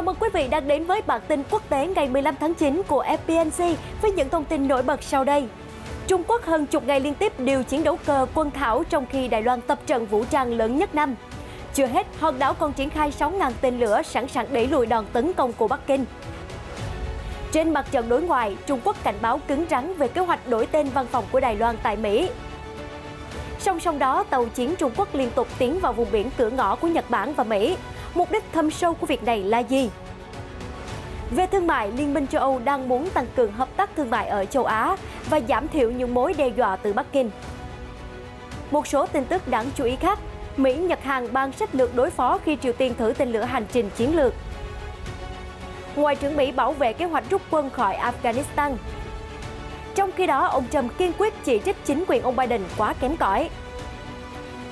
Chào mừng quý vị đang đến với bản tin quốc tế ngày 15 tháng 9 của FBNC với những thông tin nổi bật sau đây. Trung Quốc hơn chục ngày liên tiếp điều chiến đấu cơ quân thảo trong khi Đài Loan tập trận vũ trang lớn nhất năm. Chưa hết, hòn đảo còn triển khai 6.000 tên lửa sẵn sàng đẩy lùi đòn tấn công của Bắc Kinh. Trên mặt trận đối ngoại, Trung Quốc cảnh báo cứng rắn về kế hoạch đổi tên văn phòng của Đài Loan tại Mỹ. Song song đó, tàu chiến Trung Quốc liên tục tiến vào vùng biển cửa ngõ của Nhật Bản và Mỹ. Mục đích thâm sâu của việc này là gì? Về thương mại, Liên minh châu Âu đang muốn tăng cường hợp tác thương mại ở châu Á và giảm thiểu những mối đe dọa từ Bắc Kinh. Một số tin tức đáng chú ý khác, Mỹ, Nhật, Hàn ban sách lược đối phó khi Triều Tiên thử tên lửa hành trình chiến lược. Ngoại trưởng Mỹ bảo vệ kế hoạch rút quân khỏi Afghanistan. Trong khi đó, ông Trump kiên quyết chỉ trích chính quyền ông Biden quá kém cỏi.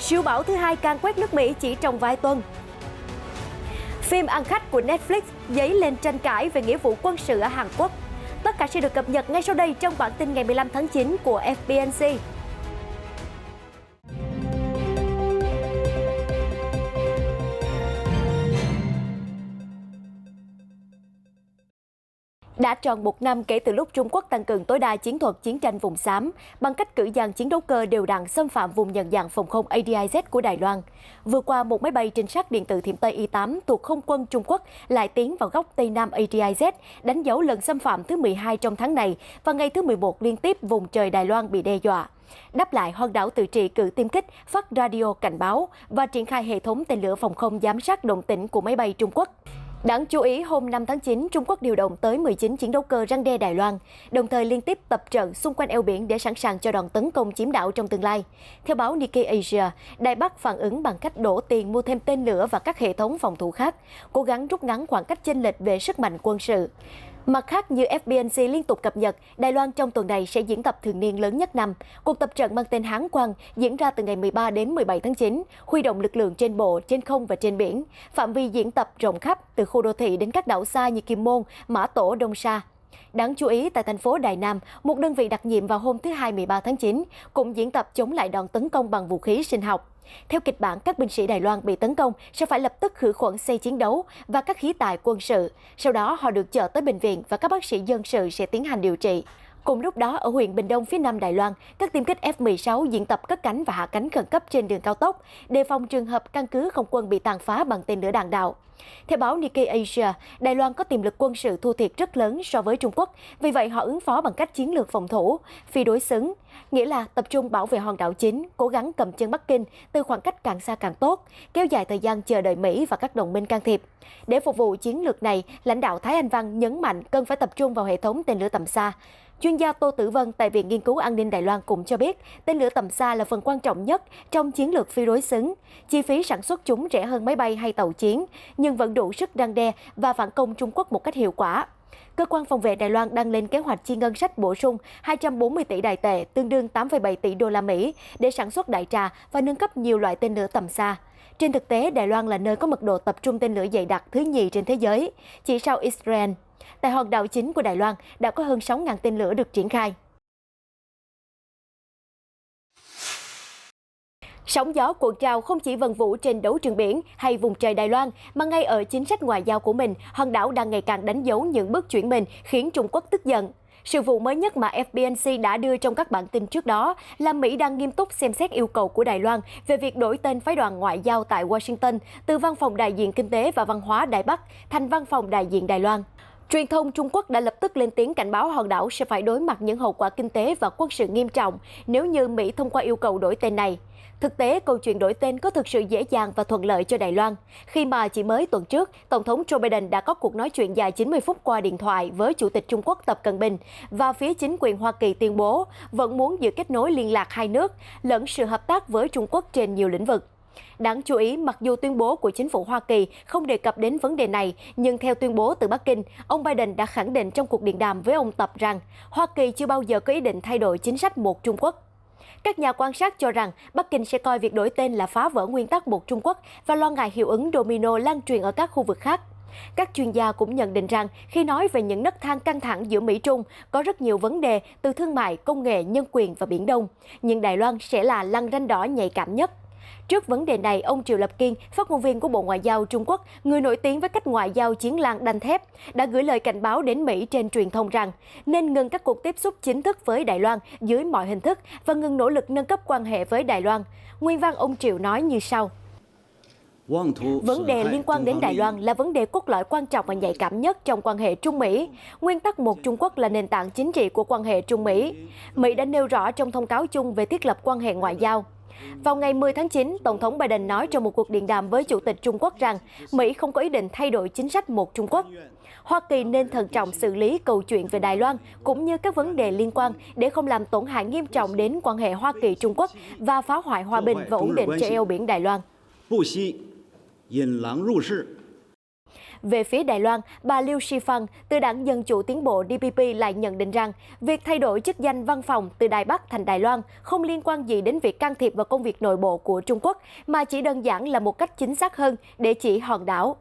Siêu bão thứ hai càn quét nước Mỹ chỉ trong vài tuần. Phim ăn khách của Netflix dấy lên tranh cãi về nghĩa vụ quân sự ở Hàn Quốc. Tất cả sẽ được cập nhật ngay sau đây trong bản tin ngày 15 tháng 9 của FBNC. Đã tròn một năm kể từ lúc Trung Quốc tăng cường tối đa chiến thuật chiến tranh vùng xám bằng cách cử dàn chiến đấu cơ đều đặn xâm phạm vùng nhận dạng phòng không ADIZ của Đài Loan. Vừa qua, một máy bay trinh sát điện tử Thiểm Tây Y-8 thuộc Không quân Trung Quốc lại tiến vào góc Tây Nam ADIZ, đánh dấu lần xâm phạm thứ 12 trong tháng này và ngày thứ 11 liên tiếp vùng trời Đài Loan bị đe dọa. Đáp lại, hòn đảo tự trị cử tiêm kích, phát radio cảnh báo và triển khai hệ thống tên lửa phòng không giám sát động tĩnh của máy bay Trung Quốc. Đáng chú ý, hôm 5 tháng 9, Trung Quốc điều động tới 19 chiến đấu cơ răn đe Đài Loan, đồng thời liên tiếp tập trận xung quanh eo biển để sẵn sàng cho đòn tấn công chiếm đảo trong tương lai. Theo báo Nikkei Asia, Đài Bắc phản ứng bằng cách đổ tiền mua thêm tên lửa và các hệ thống phòng thủ khác, cố gắng rút ngắn khoảng cách chênh lệch về sức mạnh quân sự. Mặt khác, như FBNC liên tục cập nhật, Đài Loan trong tuần này sẽ diễn tập thường niên lớn nhất năm. Cuộc tập trận mang tên Hán Quang diễn ra từ ngày 13 đến 17 tháng 9, huy động lực lượng trên bộ, trên không và trên biển. Phạm vi diễn tập rộng khắp, từ khu đô thị đến các đảo xa như Kim Môn, Mã Tổ, Đông Sa. Đáng chú ý, tại thành phố Đài Nam, một đơn vị đặc nhiệm vào hôm thứ Hai 13 tháng 9 cũng diễn tập chống lại đòn tấn công bằng vũ khí sinh học. Theo kịch bản, các binh sĩ Đài Loan bị tấn công sẽ phải lập tức khử khuẩn xe chiến đấu và các khí tài quân sự. Sau đó, họ được chở tới bệnh viện và các bác sĩ dân sự sẽ tiến hành điều trị. Cùng lúc đó, ở huyện Bình Đông phía nam Đài Loan, các tiêm kích F-16 diễn tập cất cánh và hạ cánh khẩn cấp trên đường cao tốc, đề phòng trường hợp căn cứ không quân bị tàn phá bằng tên lửa đạn đạo. Theo báo Nikkei Asia, Đài Loan có tiềm lực quân sự thua thiệt rất lớn so với Trung Quốc, vì vậy họ ứng phó bằng cách chiến lược phòng thủ, phi đối xứng, nghĩa là tập trung bảo vệ hòn đảo chính, cố gắng cầm chân Bắc Kinh từ khoảng cách càng xa càng tốt, kéo dài thời gian chờ đợi Mỹ và các đồng minh can thiệp. Để phục vụ chiến lược này, lãnh đạo Thái Anh Văn nhấn mạnh cần phải tập trung vào hệ thống tên lửa tầm xa. Chuyên gia Tô Tử Vân tại Viện Nghiên cứu An ninh Đài Loan cũng cho biết, tên lửa tầm xa là phần quan trọng nhất trong chiến lược phi đối xứng. Chi phí sản xuất chúng rẻ hơn máy bay hay tàu chiến, nhưng vẫn đủ sức răn đe và phản công Trung Quốc một cách hiệu quả. Cơ quan phòng vệ Đài Loan đang lên kế hoạch chi ngân sách bổ sung 240 tỷ Đài tệ, tương đương 8,7 tỷ đô la Mỹ, để sản xuất đại trà và nâng cấp nhiều loại tên lửa tầm xa. Trên thực tế, Đài Loan là nơi có mật độ tập trung tên lửa dày đặc thứ nhì trên thế giới, chỉ sau Israel. Tại hòn đảo chính của Đài Loan đã có hơn 6.000 tên lửa được triển khai. Sóng gió cuộn trào không chỉ vần vũ trên đấu trường biển hay vùng trời Đài Loan, mà ngay ở chính sách ngoại giao của mình, hòn đảo đang ngày càng đánh dấu những bước chuyển mình khiến Trung Quốc tức giận. Sự vụ mới nhất mà FBNC đã đưa trong các bản tin trước đó là Mỹ đang nghiêm túc xem xét yêu cầu của Đài Loan về việc đổi tên phái đoàn ngoại giao tại Washington từ Văn phòng Đại diện Kinh tế và Văn hóa Đài Bắc thành Văn phòng Đại diện Đài Loan. Truyền thông Trung Quốc đã lập tức lên tiếng cảnh báo hòn đảo sẽ phải đối mặt những hậu quả kinh tế và quân sự nghiêm trọng nếu như Mỹ thông qua yêu cầu đổi tên này. Thực tế, câu chuyện đổi tên có thực sự dễ dàng và thuận lợi cho Đài Loan, khi mà chỉ mới tuần trước, Tổng thống Joe Biden đã có cuộc nói chuyện dài 90 phút qua điện thoại với Chủ tịch Trung Quốc Tập Cận Bình, và phía chính quyền Hoa Kỳ tuyên bố vẫn muốn giữ kết nối liên lạc hai nước, lẫn sự hợp tác với Trung Quốc trên nhiều lĩnh vực. Đáng chú ý, mặc dù tuyên bố của chính phủ Hoa Kỳ không đề cập đến vấn đề này, nhưng theo tuyên bố từ Bắc Kinh, ông Biden đã khẳng định trong cuộc điện đàm với ông Tập rằng Hoa Kỳ chưa bao giờ có ý định thay đổi chính sách một Trung Quốc. Các nhà quan sát cho rằng Bắc Kinh sẽ coi việc đổi tên là phá vỡ nguyên tắc một Trung Quốc và lo ngại hiệu ứng domino lan truyền ở các khu vực khác. Các chuyên gia cũng nhận định rằng khi nói về những nấc thang căng thẳng giữa Mỹ-Trung, có rất nhiều vấn đề từ thương mại, công nghệ, nhân quyền và Biển Đông, nhưng Đài Loan sẽ là lằn ranh đỏ nhạy cảm nhất. Trước vấn đề này, ông Triệu Lập Kiên, phát ngôn viên của Bộ Ngoại giao Trung Quốc, người nổi tiếng với cách ngoại giao chiến lan đanh thép, đã gửi lời cảnh báo đến Mỹ trên truyền thông rằng nên ngừng các cuộc tiếp xúc chính thức với Đài Loan dưới mọi hình thức và ngừng nỗ lực nâng cấp quan hệ với Đài Loan. Nguyên văn ông Triệu nói như sau. Vấn đề liên quan đến Đài Loan là vấn đề cốt lõi quan trọng và nhạy cảm nhất trong quan hệ Trung Mỹ. Nguyên tắc một Trung Quốc là nền tảng chính trị của quan hệ Trung Mỹ. Mỹ đã nêu rõ trong thông cáo chung về thiết lập quan hệ ngoại giao. Vào ngày 10 tháng 9, Tổng thống Biden nói trong một cuộc điện đàm với Chủ tịch Trung Quốc rằng Mỹ không có ý định thay đổi chính sách một Trung Quốc. Hoa Kỳ nên thận trọng xử lý câu chuyện về Đài Loan cũng như các vấn đề liên quan để không làm tổn hại nghiêm trọng đến quan hệ Hoa Kỳ-Trung Quốc và phá hoại hòa bình và ổn định trên eo biển Đài Loan. Về phía Đài Loan, bà Liu Shifang từ Đảng Dân Chủ Tiến bộ DPP lại nhận định rằng việc thay đổi chức danh văn phòng từ Đài Bắc thành Đài Loan không liên quan gì đến việc can thiệp vào công việc nội bộ của Trung Quốc, mà chỉ đơn giản là một cách chính xác hơn để chỉ hòn đảo.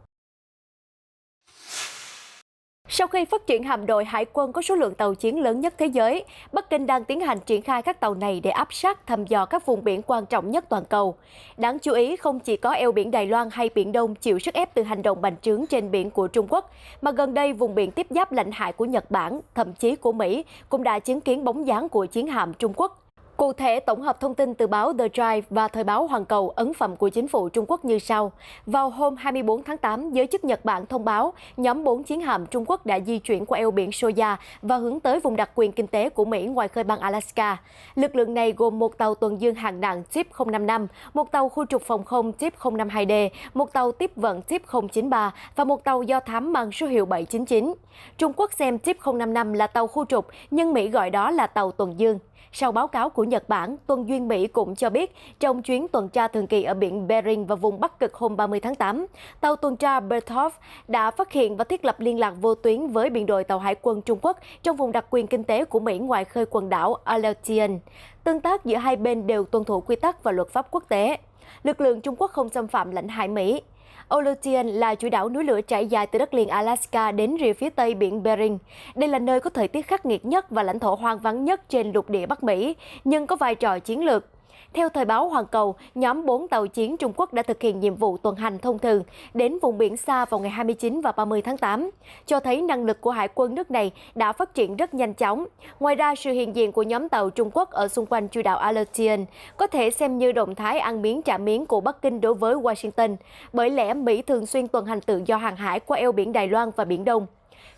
Sau khi phát triển hạm đội hải quân có số lượng tàu chiến lớn nhất thế giới, Bắc Kinh đang tiến hành triển khai các tàu này để áp sát thăm dò các vùng biển quan trọng nhất toàn cầu. Đáng chú ý, không chỉ có eo biển Đài Loan hay Biển Đông chịu sức ép từ hành động bành trướng trên biển của Trung Quốc, mà gần đây vùng biển tiếp giáp lãnh hải của Nhật Bản, thậm chí của Mỹ, cũng đã chứng kiến bóng dáng của chiến hạm Trung Quốc. Cụ thể, tổng hợp thông tin từ báo The Drive và Thời báo Hoàn Cầu, ấn phẩm của chính phủ Trung Quốc như sau. Vào hôm 24 tháng 8, giới chức Nhật Bản thông báo nhóm 4 chiến hạm Trung Quốc đã di chuyển qua eo biển Soja và hướng tới vùng đặc quyền kinh tế của Mỹ ngoài khơi bang Alaska. Lực lượng này gồm một tàu tuần dương hạng nặng Tip 055, một tàu khu trục phòng không Tip 052D, một tàu tiếp vận Tip 093 và một tàu do thám mang số hiệu 799. Trung Quốc xem Tip 055 là tàu khu trục, nhưng Mỹ gọi đó là tàu tuần dương. Sau báo cáo của Nhật Bản, Tuần duyên Mỹ cũng cho biết trong chuyến tuần tra thường kỳ ở biển Bering và vùng Bắc Cực hôm 30 tháng 8, tàu tuần tra Bertholf đã phát hiện và thiết lập liên lạc vô tuyến với biên đội tàu hải quân Trung Quốc trong vùng đặc quyền kinh tế của Mỹ ngoài khơi quần đảo Aleutian. Tương tác giữa hai bên đều tuân thủ quy tắc và luật pháp quốc tế. Lực lượng Trung Quốc không xâm phạm lãnh hải Mỹ. Aleutian là chuỗi đảo núi lửa trải dài từ đất liền Alaska đến rìa phía tây biển Bering. Đây là nơi có thời tiết khắc nghiệt nhất và lãnh thổ hoang vắng nhất trên lục địa Bắc Mỹ, nhưng có vai trò chiến lược. Theo Thời báo Hoàn Cầu, nhóm 4 tàu chiến Trung Quốc đã thực hiện nhiệm vụ tuần hành thông thường đến vùng biển xa vào ngày 29 và 30 tháng 8, cho thấy năng lực của hải quân nước này đã phát triển rất nhanh chóng. Ngoài ra, sự hiện diện của nhóm tàu Trung Quốc ở xung quanh chuỗi đảo Aleutian có thể xem như động thái ăn miếng trả miếng của Bắc Kinh đối với Washington, bởi lẽ Mỹ thường xuyên tuần hành tự do hàng hải qua eo biển Đài Loan và Biển Đông.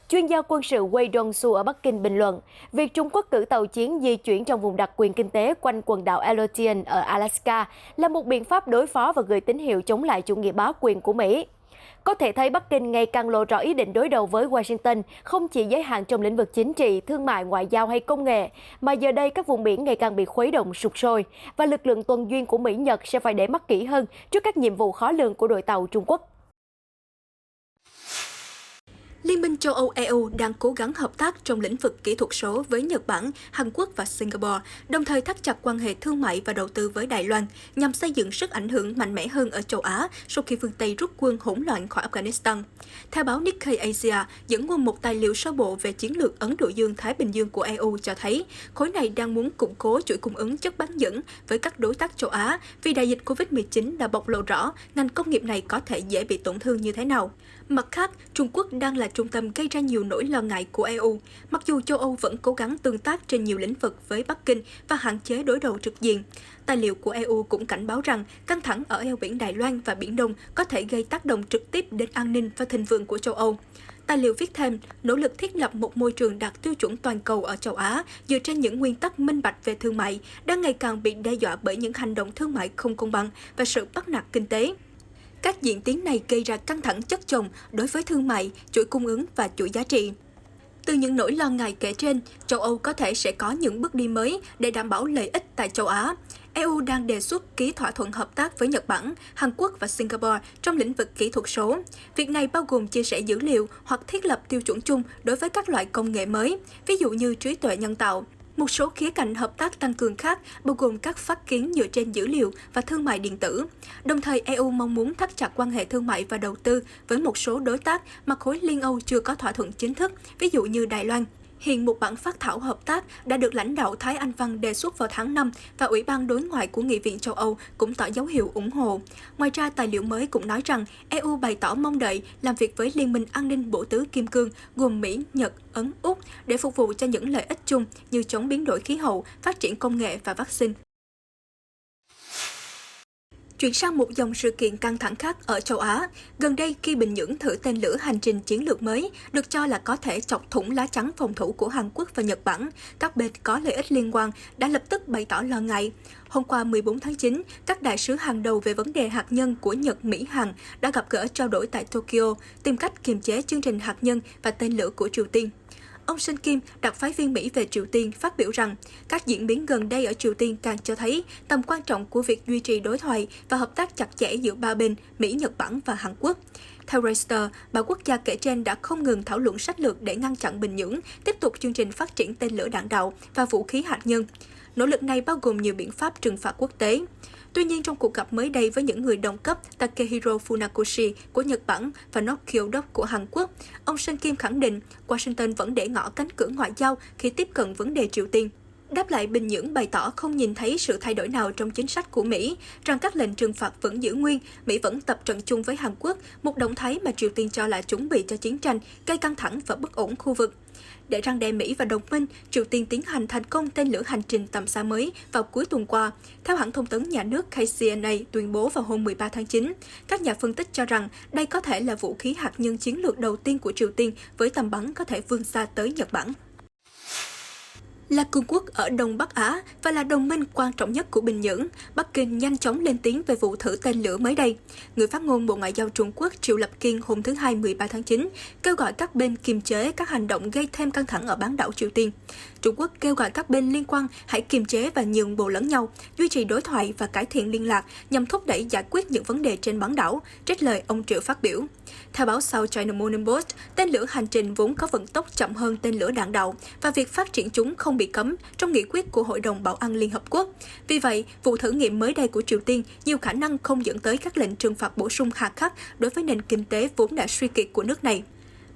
Chuyên gia quân sự Wei Dongsu ở Bắc Kinh bình luận, việc Trung Quốc cử tàu chiến di chuyển trong vùng đặc quyền kinh tế quanh quần đảo Aleutian ở Alaska là một biện pháp đối phó và gửi tín hiệu chống lại chủ nghĩa bá quyền của Mỹ. Có thể thấy Bắc Kinh ngày càng lộ rõ ý định đối đầu với Washington, không chỉ giới hạn trong lĩnh vực chính trị, thương mại, ngoại giao hay công nghệ, mà giờ đây các vùng biển ngày càng bị khuấy động sục sôi, và lực lượng tuần duyên của Mỹ-Nhật sẽ phải để mắt kỹ hơn trước các nhiệm vụ khó lường của đội tàu Trung Quốc. Liên minh châu Âu EU đang cố gắng hợp tác trong lĩnh vực kỹ thuật số với Nhật Bản, Hàn Quốc và Singapore, đồng thời thắt chặt quan hệ thương mại và đầu tư với Đài Loan nhằm xây dựng sức ảnh hưởng mạnh mẽ hơn ở châu Á sau khi phương Tây rút quân hỗn loạn khỏi Afghanistan. Theo báo Nikkei Asia, dẫn nguồn một tài liệu sơ bộ về chiến lược Ấn Độ Dương-Thái Bình Dương của EU cho thấy khối này đang muốn củng cố chuỗi cung ứng chất bán dẫn với các đối tác châu Á vì đại dịch Covid-19 đã bộc lộ rõ ngành công nghiệp này có thể dễ bị tổn thương như thế nào. Mặt khác, Trung Quốc đang là trung tâm gây ra nhiều nỗi lo ngại của EU, mặc dù châu Âu vẫn cố gắng tương tác trên nhiều lĩnh vực với Bắc Kinh và hạn chế đối đầu trực diện. Tài liệu của EU cũng cảnh báo rằng căng thẳng ở eo biển Đài Loan và Biển Đông có thể gây tác động trực tiếp đến an ninh và thịnh vượng của châu Âu. Tài liệu viết thêm, nỗ lực thiết lập một môi trường đạt tiêu chuẩn toàn cầu ở châu Á dựa trên những nguyên tắc minh bạch về thương mại đang ngày càng bị đe dọa bởi những hành động thương mại không công bằng và sự bắt nạt kinh tế. Các diễn tiến này gây ra căng thẳng chất chồng đối với thương mại, chuỗi cung ứng và chuỗi giá trị. Từ những nỗi lo ngại kể trên, châu Âu có thể sẽ có những bước đi mới để đảm bảo lợi ích tại châu Á. EU đang đề xuất ký thỏa thuận hợp tác với Nhật Bản, Hàn Quốc và Singapore trong lĩnh vực kỹ thuật số. Việc này bao gồm chia sẻ dữ liệu hoặc thiết lập tiêu chuẩn chung đối với các loại công nghệ mới, ví dụ như trí tuệ nhân tạo. Một số khía cạnh hợp tác tăng cường khác bao gồm các phát kiến dựa trên dữ liệu và thương mại điện tử. Đồng thời, EU mong muốn thắt chặt quan hệ thương mại và đầu tư với một số đối tác mà khối Liên Âu chưa có thỏa thuận chính thức, ví dụ như Đài Loan. Hiện một bản phác thảo hợp tác đã được lãnh đạo Thái Anh Văn đề xuất vào tháng 5 và Ủy ban Đối ngoại của Nghị viện châu Âu cũng tỏ dấu hiệu ủng hộ. Ngoài ra, tài liệu mới cũng nói rằng EU bày tỏ mong đợi làm việc với Liên minh An ninh Bộ tứ Kim Cương gồm Mỹ, Nhật, Ấn, Úc để phục vụ cho những lợi ích chung như chống biến đổi khí hậu, phát triển công nghệ và vaccine. Chuyển sang một dòng sự kiện căng thẳng khác ở châu Á. Gần đây, khi Bình Nhưỡng thử tên lửa hành trình chiến lược mới, được cho là có thể chọc thủng lá chắn phòng thủ của Hàn Quốc và Nhật Bản, các bên có lợi ích liên quan đã lập tức bày tỏ lo ngại. Hôm qua 14 tháng 9, các đại sứ hàng đầu về vấn đề hạt nhân của Nhật, Mỹ, Hàn đã gặp gỡ trao đổi tại Tokyo, tìm cách kiềm chế chương trình hạt nhân và tên lửa của Triều Tiên. Ông Sun Kim, đặc phái viên Mỹ về Triều Tiên, phát biểu rằng các diễn biến gần đây ở Triều Tiên càng cho thấy tầm quan trọng của việc duy trì đối thoại và hợp tác chặt chẽ giữa ba bên Mỹ, Nhật Bản và Hàn Quốc. Theo Reuters, ba quốc gia kể trên đã không ngừng thảo luận sách lược để ngăn chặn Bình Nhưỡng tiếp tục chương trình phát triển tên lửa đạn đạo và vũ khí hạt nhân. Nỗ lực này bao gồm nhiều biện pháp trừng phạt quốc tế. Tuy nhiên, trong cuộc gặp mới đây với những người đồng cấp Takehiro Funakoshi của Nhật Bản và Nok Kyo-dok của Hàn Quốc, ông Sun Kim khẳng định Washington vẫn để ngỏ cánh cửa ngoại giao khi tiếp cận vấn đề Triều Tiên. Đáp lại, Bình Nhưỡng bày tỏ không nhìn thấy sự thay đổi nào trong chính sách của Mỹ, rằng các lệnh trừng phạt vẫn giữ nguyên, Mỹ vẫn tập trận chung với Hàn Quốc, một động thái mà Triều Tiên cho là chuẩn bị cho chiến tranh, gây căng thẳng và bất ổn khu vực. Để răn đe Mỹ và đồng minh, Triều Tiên tiến hành thành công tên lửa hành trình tầm xa mới vào cuối tuần qua. Theo hãng thông tấn nhà nước KCNA tuyên bố vào hôm 13 tháng 9, các nhà phân tích cho rằng đây có thể là vũ khí hạt nhân chiến lược đầu tiên của Triều Tiên với tầm bắn có thể vươn xa tới Nhật Bản. Là cường quốc ở Đông Bắc Á và là đồng minh quan trọng nhất của Bình Nhưỡng, Bắc Kinh nhanh chóng lên tiếng về vụ thử tên lửa mới đây. Người phát ngôn Bộ Ngoại giao Trung Quốc Triệu Lập Kiên hôm thứ Hai 13 tháng 9 kêu gọi các bên kiềm chế các hành động gây thêm căng thẳng ở bán đảo Triều Tiên. Trung Quốc kêu gọi các bên liên quan hãy kiềm chế và nhường bộ lẫn nhau, duy trì đối thoại và cải thiện liên lạc nhằm thúc đẩy giải quyết những vấn đề trên bán đảo, trích lời ông Triệu phát biểu. Theo báo South China Morning Post, tên lửa hành trình vốn có vận tốc chậm hơn tên lửa đạn đạo và việc phát triển chúng không bị cấm trong nghị quyết của Hội đồng Bảo an Liên Hợp Quốc. Vì vậy, vụ thử nghiệm mới đây của Triều Tiên nhiều khả năng không dẫn tới các lệnh trừng phạt bổ sung hà khắc đối với nền kinh tế vốn đã suy kiệt của nước này.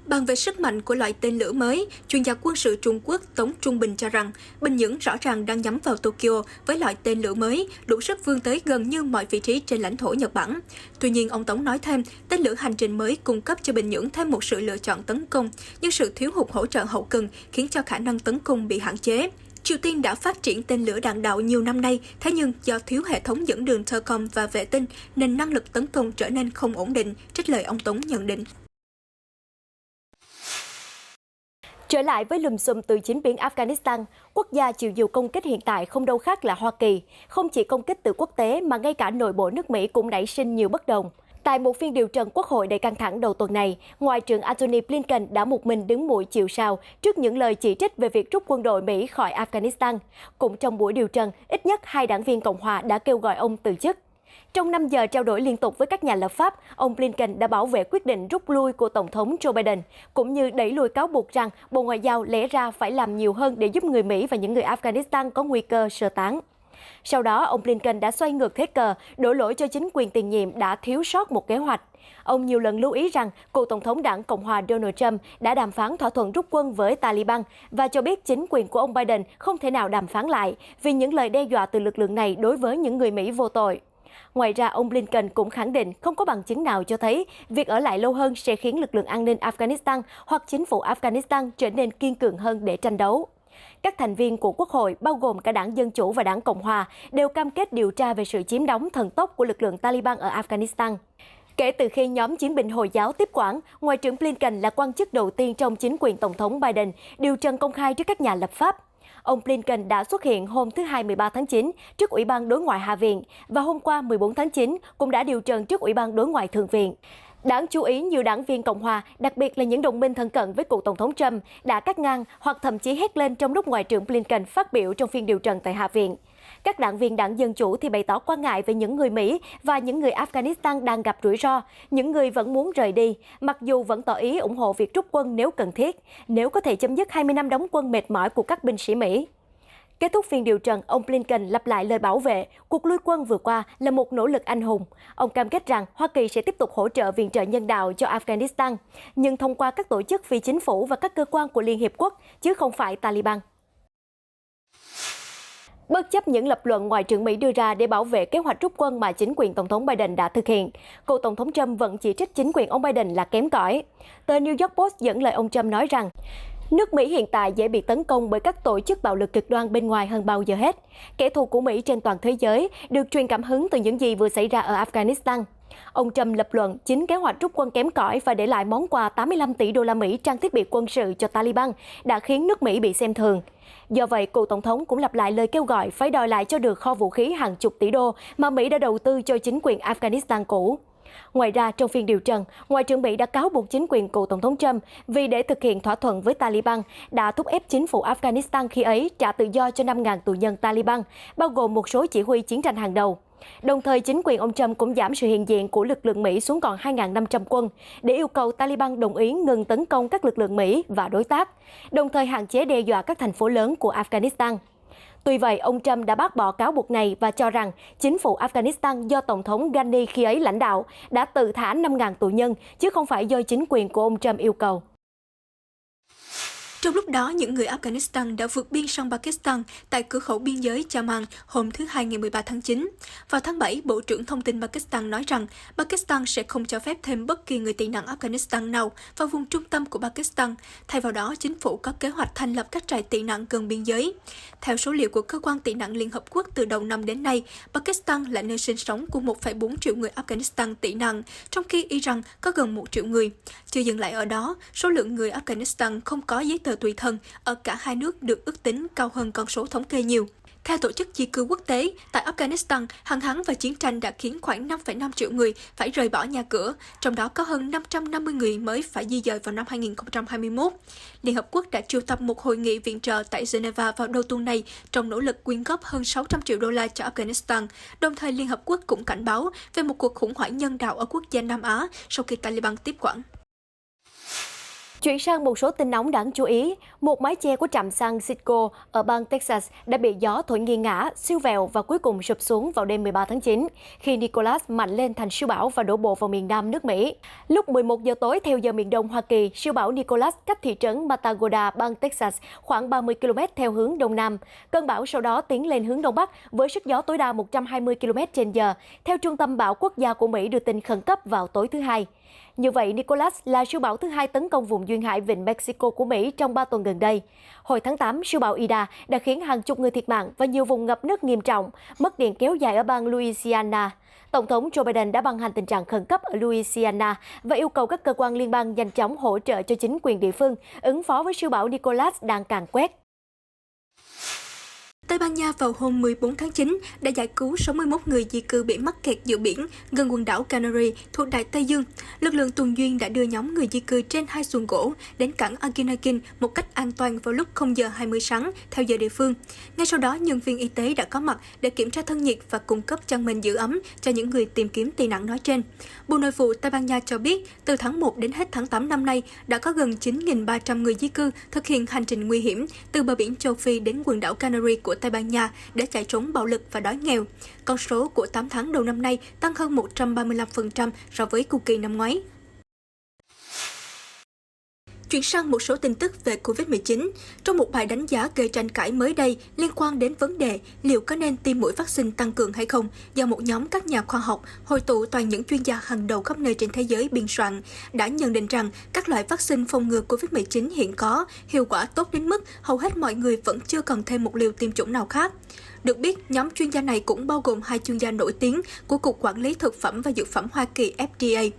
Bàn về sức mạnh của loại tên lửa mới, chuyên gia quân sự Trung Quốc Tống Trung Bình cho rằng Bình Nhưỡng rõ ràng đang nhắm vào Tokyo với loại tên lửa mới, đủ sức vươn tới gần như mọi vị trí trên lãnh thổ Nhật Bản. Tuy nhiên, ông Tống nói thêm, tên lửa hành trình mới cung cấp cho Bình Nhưỡng thêm một sự lựa chọn tấn công, nhưng sự thiếu hụt hỗ trợ hậu cần khiến cho khả năng tấn công bị hạn chế. Triều Tiên đã phát triển tên lửa đạn đạo nhiều năm nay, thế nhưng do thiếu hệ thống dẫn đường THAAD và vệ tinh nên năng lực tấn công trở nên không ổn định, trích lời ông Tống nhận định. Trở lại với lùm xùm từ chính biến Afghanistan, quốc gia chịu nhiều công kích hiện tại không đâu khác là Hoa Kỳ. Không chỉ công kích từ quốc tế mà ngay cả nội bộ nước Mỹ cũng nảy sinh nhiều bất đồng. Tại một phiên điều trần Quốc hội đầy căng thẳng đầu tuần này, Ngoại trưởng Antony Blinken đã một mình đứng mũi chịu sào trước những lời chỉ trích về việc rút quân đội Mỹ khỏi Afghanistan. Cũng trong buổi điều trần, ít nhất 2 đảng viên Cộng hòa đã kêu gọi ông từ chức. Trong 5 giờ trao đổi liên tục với các nhà lập pháp, ông Blinken đã bảo vệ quyết định rút lui của Tổng thống Joe Biden, cũng như đẩy lùi cáo buộc rằng Bộ Ngoại giao lẽ ra phải làm nhiều hơn để giúp người Mỹ và những người Afghanistan có nguy cơ sơ tán. Sau đó, ông Blinken đã xoay ngược thế cờ, đổ lỗi cho chính quyền tiền nhiệm đã thiếu sót một kế hoạch. Ông nhiều lần lưu ý rằng cựu Tổng thống đảng Cộng hòa Donald Trump đã đàm phán thỏa thuận rút quân với Taliban và cho biết chính quyền của ông Biden không thể nào đàm phán lại vì những lời đe dọa từ lực lượng này đối với những người Mỹ vô tội. Ngoài ra, ông Blinken cũng khẳng định không có bằng chứng nào cho thấy việc ở lại lâu hơn sẽ khiến lực lượng an ninh Afghanistan hoặc chính phủ Afghanistan trở nên kiên cường hơn để tranh đấu. Các thành viên của Quốc hội, bao gồm cả đảng Dân Chủ và đảng Cộng Hòa, đều cam kết điều tra về sự chiếm đóng thần tốc của lực lượng Taliban ở Afghanistan. Kể từ khi nhóm chiến binh Hồi giáo tiếp quản, Ngoại trưởng Blinken là quan chức đầu tiên trong chính quyền Tổng thống Biden điều trần công khai trước các nhà lập pháp. Ông Blinken đã xuất hiện hôm thứ Hai 13 tháng 9 trước Ủy ban Đối ngoại Hạ viện và hôm qua 14 tháng 9 cũng đã điều trần trước Ủy ban Đối ngoại Thượng viện. Đáng chú ý, nhiều đảng viên Cộng hòa, đặc biệt là những đồng minh thân cận với cựu Tổng thống Trump, đã cắt ngang hoặc thậm chí hét lên trong lúc Ngoại trưởng Blinken phát biểu trong phiên điều trần tại Hạ viện. Các đảng viên đảng Dân Chủ thì bày tỏ quan ngại về những người Mỹ và những người Afghanistan đang gặp rủi ro, những người vẫn muốn rời đi, mặc dù vẫn tỏ ý ủng hộ việc rút quân nếu cần thiết, nếu có thể chấm dứt 20 năm đóng quân mệt mỏi của các binh sĩ Mỹ. Kết thúc phiên điều trần, ông Blinken lặp lại lời bảo vệ cuộc lui quân vừa qua là một nỗ lực anh hùng. Ông cam kết rằng Hoa Kỳ sẽ tiếp tục hỗ trợ viện trợ nhân đạo cho Afghanistan, nhưng thông qua các tổ chức phi chính phủ và các cơ quan của Liên Hiệp Quốc, chứ không phải Taliban. Bất chấp những lập luận Ngoại trưởng Mỹ đưa ra để bảo vệ kế hoạch rút quân mà chính quyền Tổng thống Biden đã thực hiện, cựu Tổng thống Trump vẫn chỉ trích chính quyền ông Biden là kém cỏi. Tờ New York Post dẫn lời ông Trump nói rằng, nước Mỹ hiện tại dễ bị tấn công bởi các tổ chức bạo lực cực đoan bên ngoài hơn bao giờ hết. Kẻ thù của Mỹ trên toàn thế giới được truyền cảm hứng từ những gì vừa xảy ra ở Afghanistan. Ông Trump lập luận chính kế hoạch rút quân kém cỏi và để lại món quà 85 tỷ đô la Mỹ trang thiết bị quân sự cho Taliban đã khiến nước Mỹ bị xem thường. Do vậy, cựu Tổng thống cũng lặp lại lời kêu gọi phải đòi lại cho được kho vũ khí hàng chục tỷ đô mà Mỹ đã đầu tư cho chính quyền Afghanistan cũ. Ngoài ra, trong phiên điều trần, Ngoại trưởng Mỹ đã cáo buộc chính quyền cựu Tổng thống Trump vì để thực hiện thỏa thuận với Taliban đã thúc ép chính phủ Afghanistan khi ấy trả tự do cho 5.000 tù nhân Taliban, bao gồm một số chỉ huy chiến tranh hàng đầu. Đồng thời, chính quyền ông Trump cũng giảm sự hiện diện của lực lượng Mỹ xuống còn 2.500 quân để yêu cầu Taliban đồng ý ngừng tấn công các lực lượng Mỹ và đối tác, đồng thời hạn chế đe dọa các thành phố lớn của Afghanistan. Tuy vậy, ông Trump đã bác bỏ cáo buộc này và cho rằng chính phủ Afghanistan do Tổng thống Ghani khi ấy lãnh đạo đã tự thả 5.000 tù nhân, chứ không phải do chính quyền của ông Trump yêu cầu. Trong lúc đó, những người Afghanistan đã vượt biên sang Pakistan tại cửa khẩu biên giới Chaman hôm thứ Hai ngày 13 tháng 9. Vào tháng 7, Bộ trưởng Thông tin Pakistan nói rằng Pakistan sẽ không cho phép thêm bất kỳ người tị nạn Afghanistan nào vào vùng trung tâm của Pakistan. Thay vào đó, chính phủ có kế hoạch thành lập các trại tị nạn gần biên giới. Theo số liệu của Cơ quan Tị nạn Liên Hợp Quốc từ đầu năm đến nay, Pakistan là nơi sinh sống của 1,4 triệu người Afghanistan tị nạn, trong khi Iran có gần 1 triệu người. Chưa dừng lại ở đó, số lượng người Afghanistan không có giấy tờ tùy thân ở cả hai nước được ước tính cao hơn con số thống kê nhiều. Theo Tổ chức Di cư Quốc tế, tại Afghanistan, hạn hán và chiến tranh đã khiến khoảng 5,5 triệu người phải rời bỏ nhà cửa, trong đó có hơn 550 người mới phải di dời vào năm 2021. Liên Hợp Quốc đã triệu tập một hội nghị viện trợ tại Geneva vào đầu tuần này trong nỗ lực quyên góp hơn 600 triệu đô la cho Afghanistan. Đồng thời, Liên Hợp Quốc cũng cảnh báo về một cuộc khủng hoảng nhân đạo ở quốc gia Nam Á sau khi Taliban tiếp quản. Chuyển sang một số tin nóng đáng chú ý, một mái che của trạm xăng Citgo ở bang Texas đã bị gió thổi nghiêng ngã, siêu vẹo và cuối cùng sụp xuống vào đêm 13 tháng 9, khi Nicholas mạnh lên thành siêu bão và đổ bộ vào miền Nam nước Mỹ. Lúc 11 giờ tối theo giờ miền Đông Hoa Kỳ, siêu bão Nicholas cách thị trấn Matagorda, bang Texas khoảng 30 km theo hướng Đông Nam. Cơn bão sau đó tiến lên hướng Đông Bắc với sức gió tối đa 120 km/h, theo Trung tâm Bão Quốc gia của Mỹ đưa tin khẩn cấp vào tối thứ Hai. Như vậy, Nicholas là siêu bão thứ hai tấn công vùng duyên hải vịnh Mexico của Mỹ trong 3 tuần gần đây. Hồi tháng 8, siêu bão Ida đã khiến hàng chục người thiệt mạng và nhiều vùng ngập nước nghiêm trọng, mất điện kéo dài ở bang Louisiana. Tổng thống Joe Biden đã ban hành tình trạng khẩn cấp ở Louisiana và yêu cầu các cơ quan liên bang nhanh chóng hỗ trợ cho chính quyền địa phương ứng phó với siêu bão Nicholas đang càn quét. Tây Ban Nha vào hôm 14 tháng 9 đã giải cứu 61 người di cư bị mắc kẹt giữa biển gần quần đảo Canary thuộc Đại Tây Dương. Lực lượng tuần duyên đã đưa nhóm người di cư trên 2 xuồng gỗ đến cảng Aguinaldo một cách an toàn vào lúc 0 giờ 20 sáng theo giờ địa phương. Ngay sau đó, nhân viên y tế đã có mặt để kiểm tra thân nhiệt và cung cấp chăn mền giữ ấm cho những người tìm kiếm tị nạn nói trên. Bộ Nội vụ Tây Ban Nha cho biết, từ tháng 1 đến hết tháng 8 năm nay, đã có gần 9.300 người di cư thực hiện hành trình nguy hiểm từ bờ biển châu Phi đến quần đảo Canary của Tây Ban Nha để chạy trốn bạo lực và đói nghèo. Con số của 8 tháng đầu năm nay tăng hơn 135% so với cùng kỳ năm ngoái. Chuyển sang một số tin tức về Covid-19. Trong một bài đánh giá gây tranh cãi mới đây liên quan đến vấn đề liệu có nên tiêm mũi vaccine tăng cường hay không, do một nhóm các nhà khoa học hội tụ toàn những chuyên gia hàng đầu khắp nơi trên thế giới biên soạn, đã nhận định rằng các loại vaccine phòng ngừa Covid-19 hiện có hiệu quả tốt đến mức hầu hết mọi người vẫn chưa cần thêm một liều tiêm chủng nào khác. Được biết, nhóm chuyên gia này cũng bao gồm 2 chuyên gia nổi tiếng của Cục Quản lý Thực phẩm và Dược phẩm Hoa Kỳ FDA.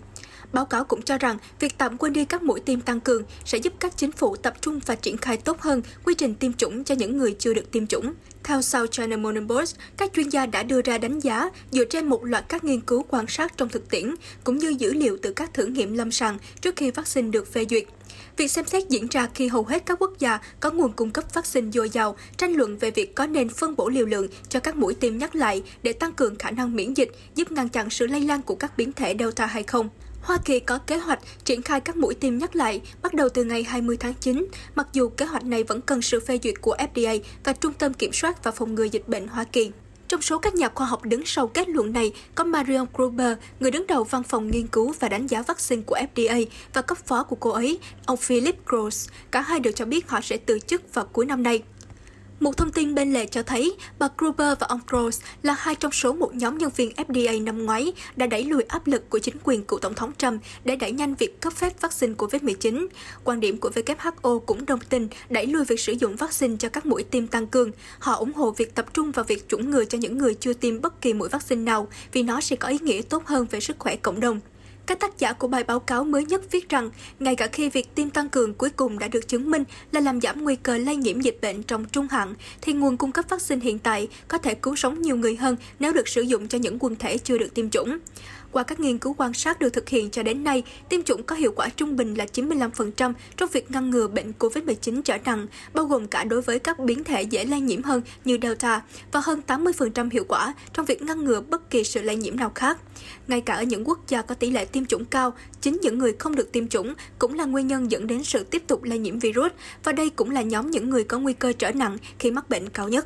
Báo cáo cũng cho rằng việc tạm quên đi các mũi tiêm tăng cường sẽ giúp các chính phủ tập trung và triển khai tốt hơn quy trình tiêm chủng cho những người chưa được tiêm chủng. Theo South China Morning Post, các chuyên gia đã đưa ra đánh giá dựa trên một loạt các nghiên cứu quan sát trong thực tiễn, cũng như dữ liệu từ các thử nghiệm lâm sàng trước khi vaccine được phê duyệt. Việc xem xét diễn ra khi hầu hết các quốc gia có nguồn cung cấp vaccine dồi dào, tranh luận về việc có nên phân bổ liều lượng cho các mũi tiêm nhắc lại để tăng cường khả năng miễn dịch, giúp ngăn chặn sự lây lan của các biến thể Delta hay không. Hoa Kỳ có kế hoạch triển khai các mũi tiêm nhắc lại bắt đầu từ ngày 20 tháng 9, mặc dù kế hoạch này vẫn cần sự phê duyệt của FDA và Trung tâm Kiểm soát và Phòng ngừa Dịch bệnh Hoa Kỳ. Trong số các nhà khoa học đứng sau kết luận này có Marion Gruber, người đứng đầu văn phòng nghiên cứu và đánh giá vaccine của FDA, và cấp phó của cô ấy, ông Philip Gross. Cả hai đều cho biết họ sẽ từ chức vào cuối năm nay. Một thông tin bên lề cho thấy, bà Gruber và ông Gross là hai trong số một nhóm nhân viên FDA năm ngoái đã đẩy lùi áp lực của chính quyền cựu tổng thống Trump để đẩy nhanh việc cấp phép vaccine COVID-19. Quan điểm của WHO cũng đồng tình đẩy lùi việc sử dụng vaccine cho các mũi tiêm tăng cường. Họ ủng hộ việc tập trung vào việc chủng ngừa cho những người chưa tiêm bất kỳ mũi vaccine nào vì nó sẽ có ý nghĩa tốt hơn về sức khỏe cộng đồng. Các tác giả của bài báo cáo mới nhất viết rằng, ngay cả khi việc tiêm tăng cường cuối cùng đã được chứng minh là làm giảm nguy cơ lây nhiễm dịch bệnh trong trung hạn, thì nguồn cung cấp vaccine hiện tại có thể cứu sống nhiều người hơn nếu được sử dụng cho những quần thể chưa được tiêm chủng. Qua các nghiên cứu quan sát được thực hiện cho đến nay, tiêm chủng có hiệu quả trung bình là 95% trong việc ngăn ngừa bệnh COVID-19 trở nặng, bao gồm cả đối với các biến thể dễ lây nhiễm hơn như Delta, và hơn 80% hiệu quả trong việc ngăn ngừa bất kỳ sự lây nhiễm nào khác. Ngay cả ở những quốc gia có tỷ lệ tiêm chủng cao, chính những người không được tiêm chủng cũng là nguyên nhân dẫn đến sự tiếp tục lây nhiễm virus, và đây cũng là nhóm những người có nguy cơ trở nặng khi mắc bệnh cao nhất.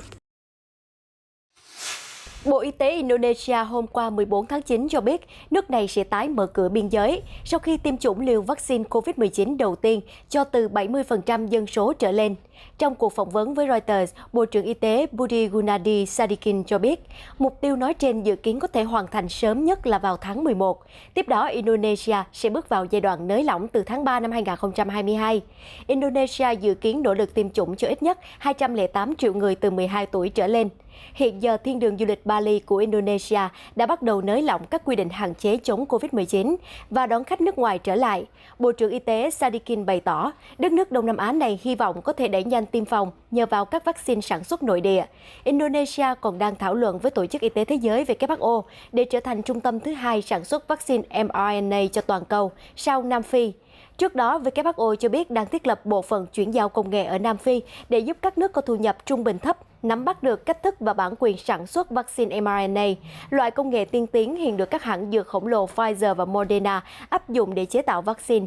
Bộ Y tế Indonesia hôm qua 14 tháng 9 cho biết nước này sẽ tái mở cửa biên giới sau khi tiêm chủng liều vaccine COVID-19 đầu tiên cho từ 70% dân số trở lên. Trong cuộc phỏng vấn với Reuters, Bộ trưởng Y tế Budi Gunadi Sadikin cho biết mục tiêu nói trên dự kiến có thể hoàn thành sớm nhất là vào tháng 11. Tiếp đó, Indonesia sẽ bước vào giai đoạn nới lỏng từ tháng 3 năm 2022. Indonesia dự kiến nỗ lực tiêm chủng cho ít nhất 208 triệu người từ 12 tuổi trở lên. Hiện giờ, Thiên đường du lịch Bali của Indonesia đã bắt đầu nới lỏng các quy định hạn chế chống COVID-19 và đón khách nước ngoài trở lại. Bộ trưởng Y tế Sadikin bày tỏ, đất nước Đông Nam Á này hy vọng có thể đẩy nhanh tiêm phòng nhờ vào các vaccine sản xuất nội địa. Indonesia còn đang thảo luận với Tổ chức Y tế Thế giới WHO để trở thành trung tâm thứ hai sản xuất vaccine mRNA cho toàn cầu sau Nam Phi. Trước đó, WHO cho biết đang thiết lập bộ phận chuyển giao công nghệ ở Nam Phi để giúp các nước có thu nhập trung bình thấp nắm bắt được cách thức và bản quyền sản xuất vaccine mRNA, loại công nghệ tiên tiến hiện được các hãng dược khổng lồ Pfizer và Moderna áp dụng để chế tạo vaccine.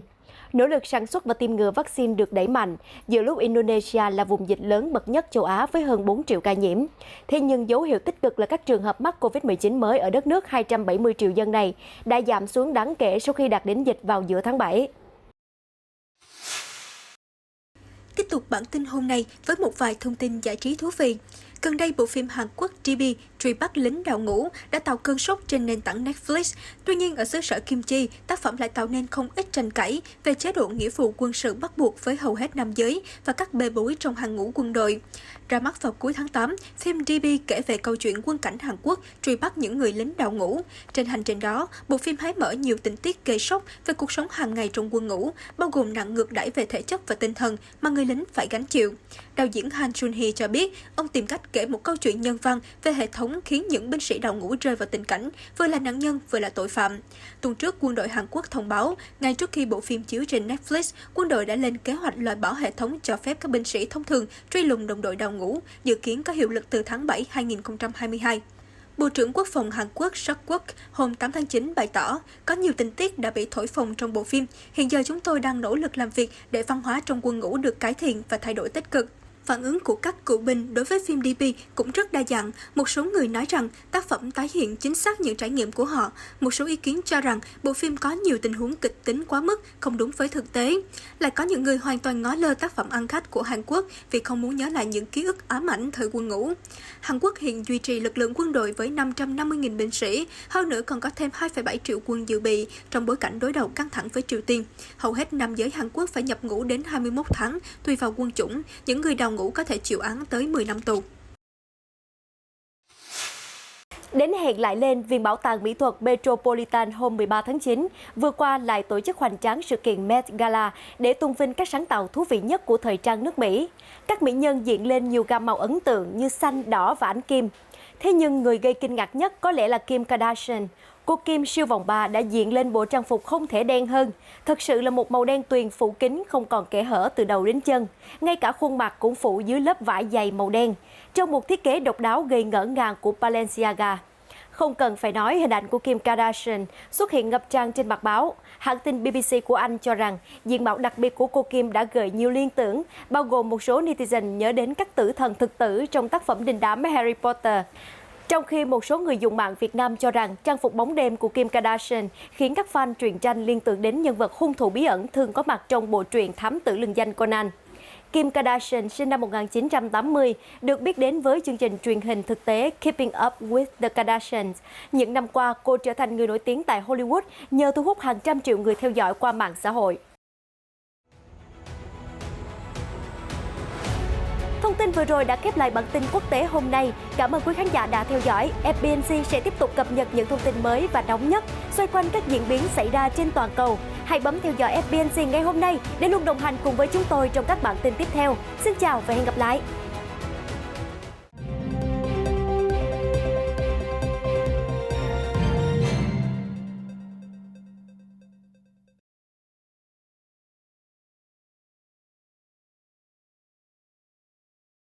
Nỗ lực sản xuất và tiêm ngừa vaccine được đẩy mạnh, giữa lúc Indonesia là vùng dịch lớn bậc nhất châu Á với hơn 4 triệu ca nhiễm. Thế nhưng dấu hiệu tích cực là các trường hợp mắc COVID-19 mới ở đất nước 270 triệu dân này đã giảm xuống đáng kể sau khi đạt đỉnh dịch vào giữa tháng 7. Tiếp tục bản tin hôm nay với một vài thông tin giải trí thú vị. Gần đây, bộ phim Hàn Quốc DB truy bắt lính đào ngũ đã tạo cơn sốt trên nền tảng Netflix. Tuy nhiên, ở xứ sở Kim Chi, tác phẩm lại tạo nên không ít tranh cãi về chế độ nghĩa vụ quân sự bắt buộc với hầu hết nam giới và các bê bối trong hàng ngũ quân đội. Ra mắt vào cuối tháng 8, phim DB kể về câu chuyện quân cảnh Hàn Quốc truy bắt những người lính đào ngũ. Trên hành trình đó, bộ phim hé mở nhiều tình tiết gây sốc về cuộc sống hàng ngày trong quân ngũ, bao gồm nạn ngược đãi về thể chất và tinh thần mà người lính phải gánh chịu. Đạo diễn Han Jun-hee cho biết, ông tìm cách kể một câu chuyện nhân văn về hệ thống khiến những binh sĩ đào ngũ rơi vào tình cảnh vừa là nạn nhân vừa là tội phạm. Tuần trước, quân đội Hàn Quốc thông báo, ngay trước khi bộ phim chiếu trên Netflix, quân đội đã lên kế hoạch loại bỏ hệ thống cho phép các binh sĩ thông thường truy lùng đồng đội đào ngũ, dự kiến có hiệu lực từ tháng 7 2022. Bộ trưởng Quốc phòng Hàn Quốc Seok Kwok hôm 8 tháng 9 bày tỏ, có nhiều tình tiết đã bị thổi phồng trong bộ phim. Hiện giờ chúng tôi đang nỗ lực làm việc để văn hóa trong quân ngũ được cải thiện và thay đổi tích cực. Phản ứng của các cựu binh đối với phim DB cũng rất đa dạng. Một số người nói rằng tác phẩm tái hiện chính xác những trải nghiệm của họ. Một số ý kiến cho rằng bộ phim có nhiều tình huống kịch tính quá mức, không đúng với thực tế. Lại có những người hoàn toàn ngó lơ tác phẩm ăn khách của Hàn Quốc vì không muốn nhớ lại những ký ức ám ảnh thời quân ngũ. Hàn Quốc hiện duy trì lực lượng quân đội với 550.000 binh sĩ, hơn nữa còn có thêm 2,7 triệu quân dự bị trong bối cảnh đối đầu căng thẳng với Triều Tiên. Hầu hết nam giới Hàn Quốc phải nhập ngũ đến 21 tháng, tùy vào quân chủng. Những người đào ngũ có thể chịu án tới 10 năm tù. Đến hẹn lại lên, Viện Bảo tàng Mỹ thuật Metropolitan hôm 13 tháng 9 vừa qua lại tổ chức hoành tráng sự kiện Met Gala để tôn vinh các sáng tạo thú vị nhất của thời trang nước Mỹ. Các mỹ nhân diện lên nhiều gam màu ấn tượng như xanh, đỏ và ánh kim. Thế nhưng người gây kinh ngạc nhất có lẽ là Kim Kardashian. Cô Kim siêu vòng 3 đã diện lên bộ trang phục không thể đen hơn. Thật sự là một màu đen tuyền phủ kín không còn kẽ hở từ đầu đến chân. Ngay cả khuôn mặt cũng phủ dưới lớp vải dày màu đen. Trong một thiết kế độc đáo gây ngỡ ngàng của Balenciaga. Không cần phải nói, hình ảnh của Kim Kardashian xuất hiện ngập tràn trên mặt báo. Hãng tin BBC của Anh cho rằng diện mạo đặc biệt của cô Kim đã gợi nhiều liên tưởng, bao gồm một số netizen nhớ đến các tử thần thực tử trong tác phẩm đình đám Harry Potter. Trong khi một số người dùng mạng Việt Nam cho rằng trang phục bóng đêm của Kim Kardashian khiến các fan truyện tranh liên tưởng đến nhân vật hung thủ bí ẩn thường có mặt trong bộ truyện thám tử lừng danh Conan. Kim Kardashian sinh năm 1980, được biết đến với chương trình truyền hình thực tế Keeping Up with the Kardashians. Những năm qua, cô trở thành người nổi tiếng tại Hollywood nhờ thu hút hàng trăm triệu người theo dõi qua mạng xã hội. Thông tin vừa rồi đã khép lại bản tin quốc tế hôm nay. Cảm ơn quý khán giả đã theo dõi. FBNC sẽ tiếp tục cập nhật những thông tin mới và nóng nhất xoay quanh các diễn biến xảy ra trên toàn cầu. Hãy bấm theo dõi FBNC ngay hôm nay để luôn đồng hành cùng với chúng tôi trong các bản tin tiếp theo. Xin chào và hẹn gặp lại!